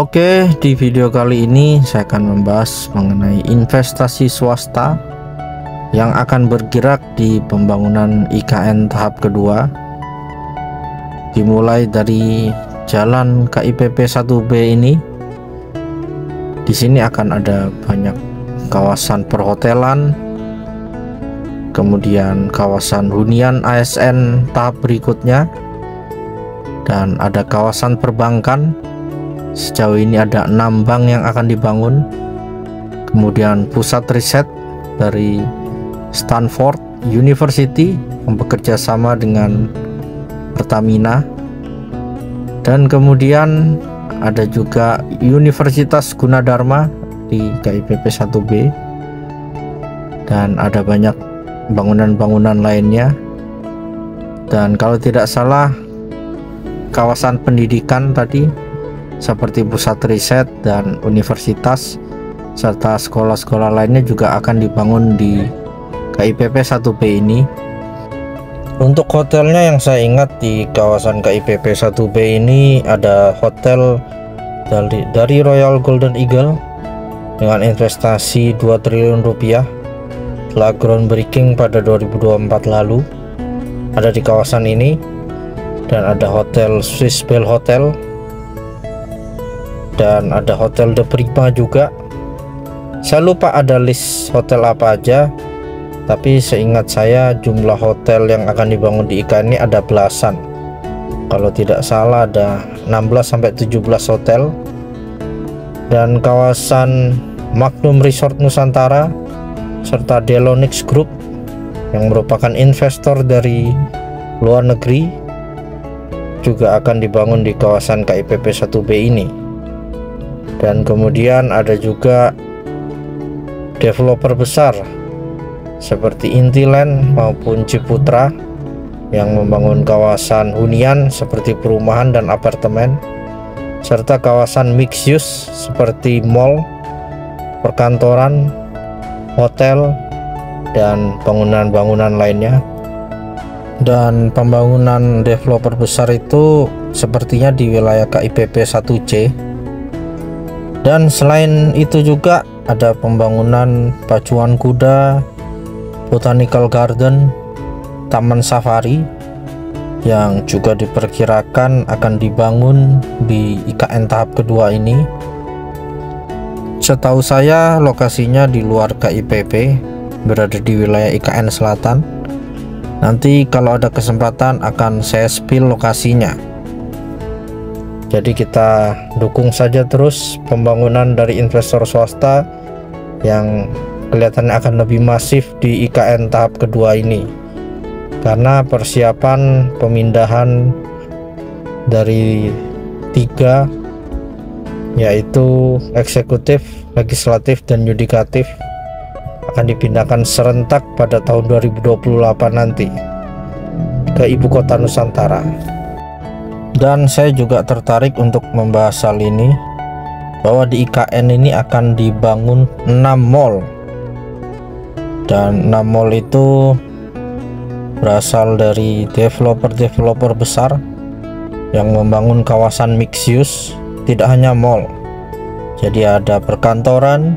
Oke, di video kali ini saya akan membahas mengenai investasi swasta yang akan bergerak di pembangunan IKN tahap kedua, dimulai dari Jalan KIPP 1B ini. Di sini akan ada banyak kawasan perhotelan, kemudian kawasan hunian ASN tahap berikutnya, dan ada kawasan perbankan. Sejauh ini ada 6 bank yang akan dibangun, kemudian pusat riset dari Stanford University yang bekerja sama dengan Pertamina, dan kemudian ada juga Universitas Gunadarma di KIPP 1B, dan ada banyak bangunan-bangunan lainnya. Dan kalau tidak salah, kawasan pendidikan tadi seperti pusat riset dan universitas serta sekolah-sekolah lainnya juga akan dibangun di KIPP 1B ini. Untuk hotelnya yang saya ingat di kawasan KIPP 1B ini ada hotel dari Royal Golden Eagle dengan investasi 2 triliun rupiah, telah groundbreaking pada 2024 lalu, ada di kawasan ini. Dan ada hotel Swiss Bell Hotel, dan ada hotel The Prima juga. Saya lupa ada list hotel apa aja, tapi seingat saya jumlah hotel yang akan dibangun di IKN ini ada belasan. Kalau tidak salah ada 16-17 hotel. Dan kawasan Magnum Resort Nusantara serta Delonix Group yang merupakan investor dari luar negeri juga akan dibangun di kawasan KIPP 1B ini. Dan kemudian ada juga developer besar seperti Intiland maupun Ciputra yang membangun kawasan hunian seperti perumahan dan apartemen, serta kawasan mixed use seperti mall, perkantoran, hotel, dan bangunan-bangunan lainnya. Dan pembangunan developer besar itu sepertinya di wilayah KIPP 1C. Dan selain itu juga ada pembangunan pacuan kuda, botanical garden, taman safari yang juga diperkirakan akan dibangun di IKN tahap kedua ini. Setahu saya lokasinya di luar KIPP, berada di wilayah IKN Selatan. Nanti kalau ada kesempatan akan saya spill lokasinya. Jadi kita dukung saja terus pembangunan dari investor swasta yang kelihatannya akan lebih masif di IKN tahap kedua ini, karena persiapan pemindahan dari 3, yaitu eksekutif, legislatif, dan yudikatif, akan dipindahkan serentak pada tahun 2028 nanti ke ibu kota Nusantara. Dan saya juga tertarik untuk membahas hal ini, bahwa di IKN ini akan dibangun 6 mall, dan 6 mall itu berasal dari developer-developer besar yang membangun kawasan mixed use. Tidak hanya mall, jadi ada perkantoran,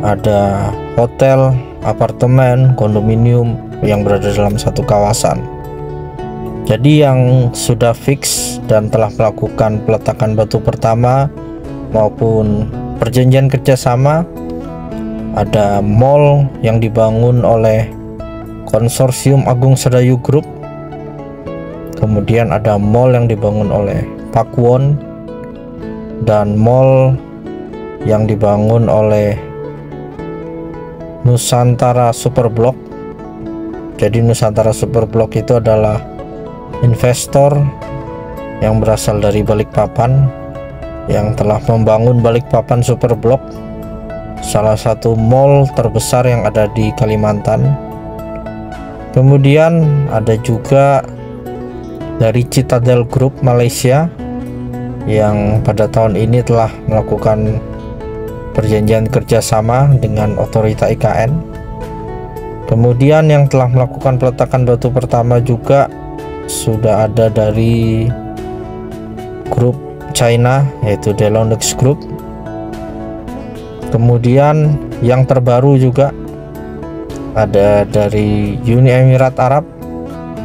ada hotel, apartemen, kondominium yang berada dalam satu kawasan. Jadi yang sudah fix dan telah melakukan peletakan batu pertama maupun perjanjian kerjasama, ada mall yang dibangun oleh Konsorsium Agung Sedayu Group, kemudian ada mall yang dibangun oleh Pakuwon, dan mall yang dibangun oleh Nusantara Superblok. Jadi Nusantara Superblok itu adalah investor yang berasal dari Balikpapan yang telah membangun Balikpapan Superblok, salah satu mall terbesar yang ada di Kalimantan. Kemudian ada juga dari Citadel Group Malaysia yang pada tahun ini telah melakukan perjanjian kerjasama dengan otorita IKN. Kemudian yang telah melakukan peletakan batu pertama juga sudah ada dari grup China, yaitu Delonix Group. Kemudian yang terbaru juga ada dari Uni Emirat Arab,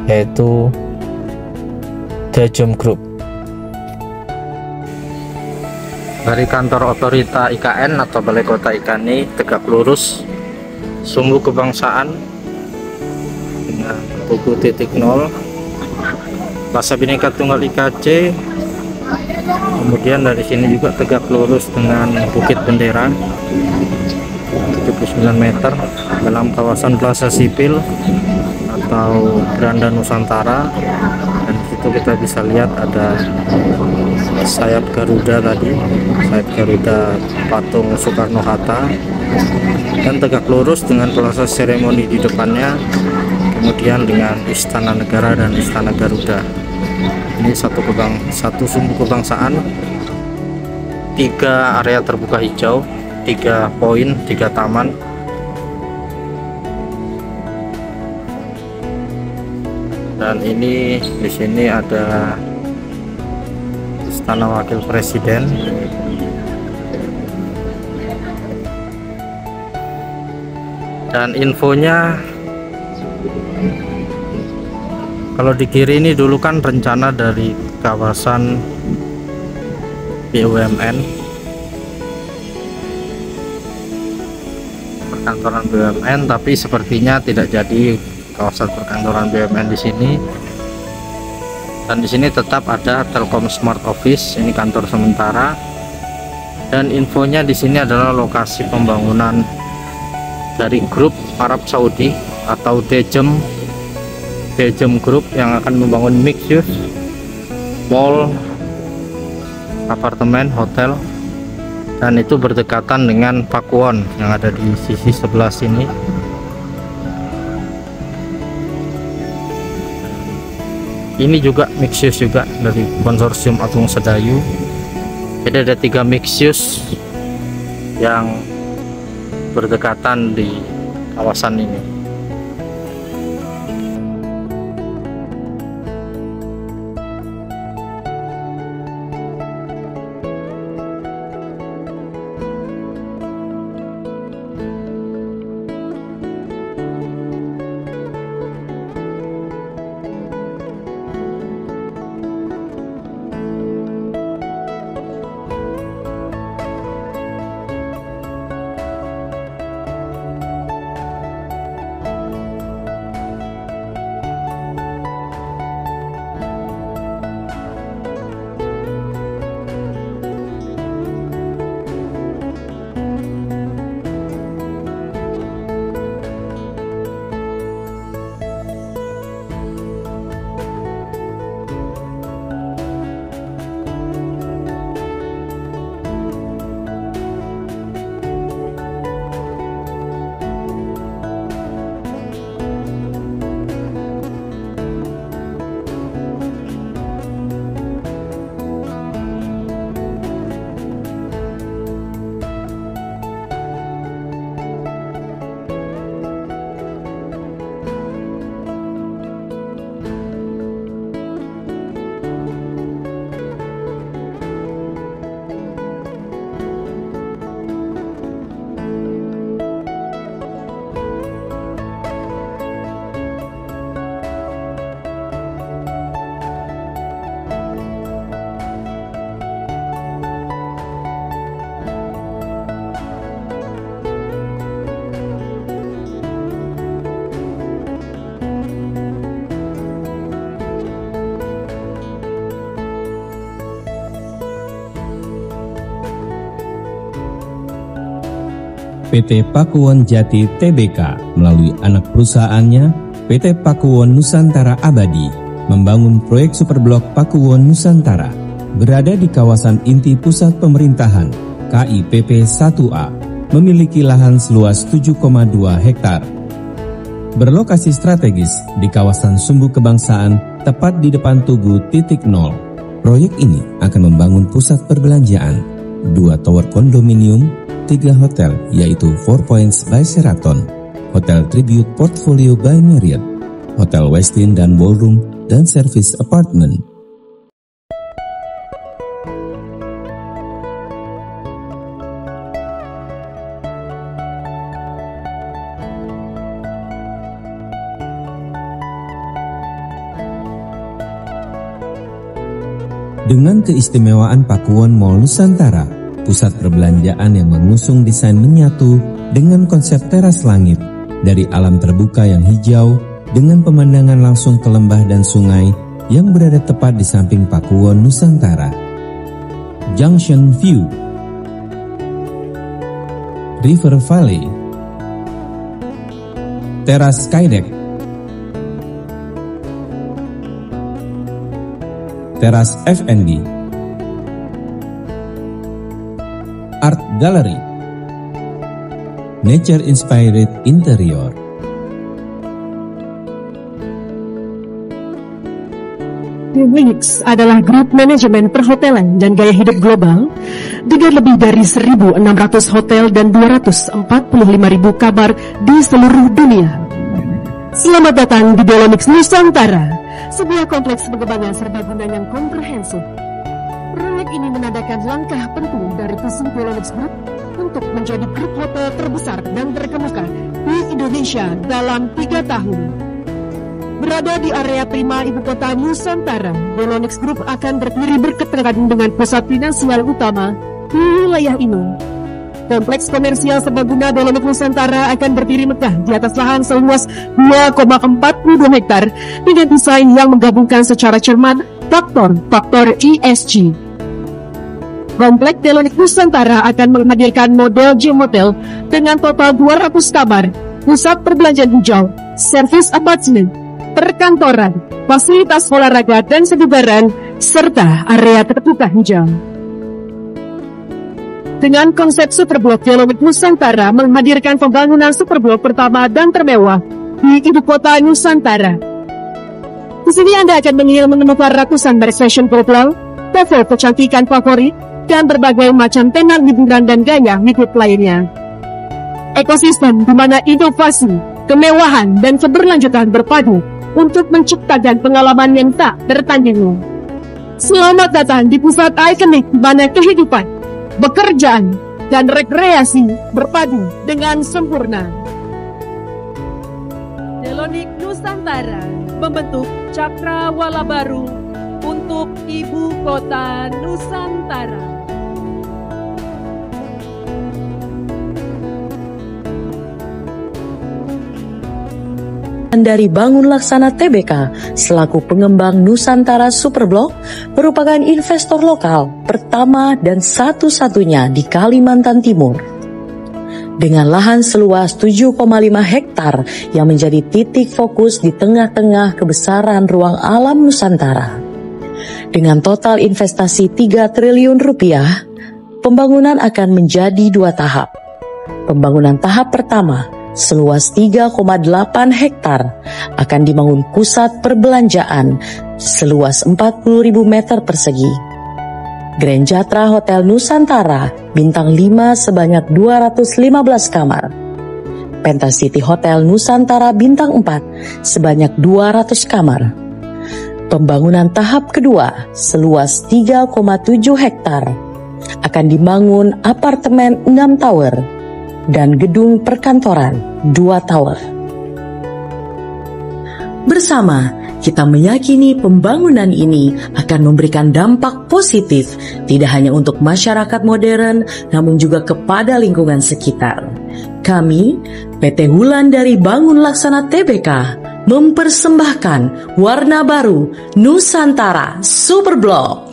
yaitu Dejom Group. Dari kantor otorita IKN atau Balai Kota IKN tegak lurus, sumbu kebangsaan dengan tugu titik nol, Plaza Bhinneka Tunggal Ika C. Kemudian dari sini juga tegak lurus dengan Bukit Bendera 79 meter dalam kawasan Plaza Sipil atau Beranda Nusantara. Dan situ kita bisa lihat ada sayap Garuda tadi, sayap Garuda patung Soekarno-Hatta, dan tegak lurus dengan Plaza Seremoni di depannya, kemudian dengan Istana Negara dan Istana Garuda. Ini satu sumbu kebangsaan, 3 area terbuka hijau, 3 poin, 3 taman. Dan ini di sini ada Istana Wakil Presiden. Dan infonya, kalau di kiri ini dulu kan rencana dari kawasan BUMN, perkantoran BUMN, tapi sepertinya tidak jadi kawasan perkantoran BUMN di sini. Dan di sini tetap ada Telkom Smart Office, ini kantor sementara. Dan infonya di sini adalah lokasi pembangunan dari grup Arab Saudi atau Dejom Group yang akan membangun mixed use mall, apartemen, hotel, dan itu berdekatan dengan Pakuwon yang ada di sisi sebelah sini. Ini juga mixed use juga dari konsorsium Agung Sedayu. Jadi ada 3 mixed use yang berdekatan di kawasan ini. PT Pakuwon Jati Tbk melalui anak perusahaannya PT Pakuwon Nusantara Abadi membangun proyek Superblok Pakuwon Nusantara berada di kawasan inti pusat pemerintahan KIPP 1A, memiliki lahan seluas 7,2 hektar. Berlokasi strategis di kawasan Sumbu Kebangsaan tepat di depan Tugu Titik Nol. Proyek ini akan membangun pusat perbelanjaan, 2 tower kondominium, 3 hotel yaitu 4 Points by Sheraton, Hotel Tribute Portfolio by Marriott, Hotel Westin dan Ballroom, dan Service Apartment. Dengan keistimewaan Pakuwon Mall Nusantara, pusat perbelanjaan yang mengusung desain menyatu dengan konsep teras langit dari alam terbuka yang hijau dengan pemandangan langsung ke lembah dan sungai yang berada tepat di samping Pakuwon Nusantara. Junction View, River Valley, Teras Skydeck, Teras F&B, Art Gallery, Nature Inspired Interior. Wings adalah grup manajemen perhotelan dan gaya hidup global dengan lebih dari 1.600 hotel dan 245.000 kamar di seluruh dunia. Selamat datang di Dolomix Nusantara, sebuah kompleks pengembangan serbaguna yang komprehensif. Proyek ini menandakan langkah penting dari visi Dolomix Group untuk menjadi grup hotel terbesar dan terkemuka di Indonesia dalam 3 tahun. Berada di area prima ibu kota Nusantara, Dolomix Group akan berdiri berketerkaitan dengan pusat finansial utama di wilayah ini. Kompleks komersial serbaguna Dolomix Nusantara akan berdiri megah di atas lahan seluas 2,42 hektar dengan desain yang menggabungkan secara cermat faktor ESG. Kompleks Dolomix Nusantara akan menghadirkan model gym hotel dengan total 200 kamar, pusat perbelanjaan hijau, servis apartemen, perkantoran, fasilitas olahraga dan kebugaran, serta area terbuka hijau. Dengan konsep Superblok, Dolomix Nusantara menghadirkan pembangunan Superblok pertama dan termewah di ibu kota Nusantara. Di sini Anda akan menemukan ratusan merek fashion global, level kecantikan favorit, dan berbagai macam tenar hiburan dan gaya hidup lainnya. Ekosistem di mana inovasi, kemewahan, dan keberlanjutan berpadu untuk menciptakan pengalaman yang tak tertandingi. Selamat datang di pusat ikonik di mana kehidupan, pekerjaan, dan rekreasi berpadu dengan sempurna. Dolomix Nusantara membentuk cakrawala baru untuk ibu kota Nusantara. Dari Bangun Laksana Tbk selaku pengembang Nusantara Superblok merupakan investor lokal pertama dan satu-satunya di Kalimantan Timur. Dengan lahan seluas 7,5 hektar yang menjadi titik fokus di tengah-tengah kebesaran ruang alam Nusantara. Dengan total investasi 3 triliun rupiah, pembangunan akan menjadi 2 tahap. Pembangunan tahap pertama seluas 3,8 hektar akan dibangun pusat perbelanjaan seluas 40.000 meter persegi. Grand Jatra Hotel Nusantara bintang 5 sebanyak 215 kamar. Pentacity Hotel Nusantara bintang 4 sebanyak 200 kamar. Pembangunan tahap kedua seluas 3,7 hektar akan dibangun apartemen 6 tower dan gedung perkantoran 2 tower. Bersama, kita meyakini pembangunan ini akan memberikan dampak positif tidak hanya untuk masyarakat modern, namun juga kepada lingkungan sekitar. Kami, PT Wulan dari Bangun Laksana Tbk, mempersembahkan warna baru Nusantara Superblok.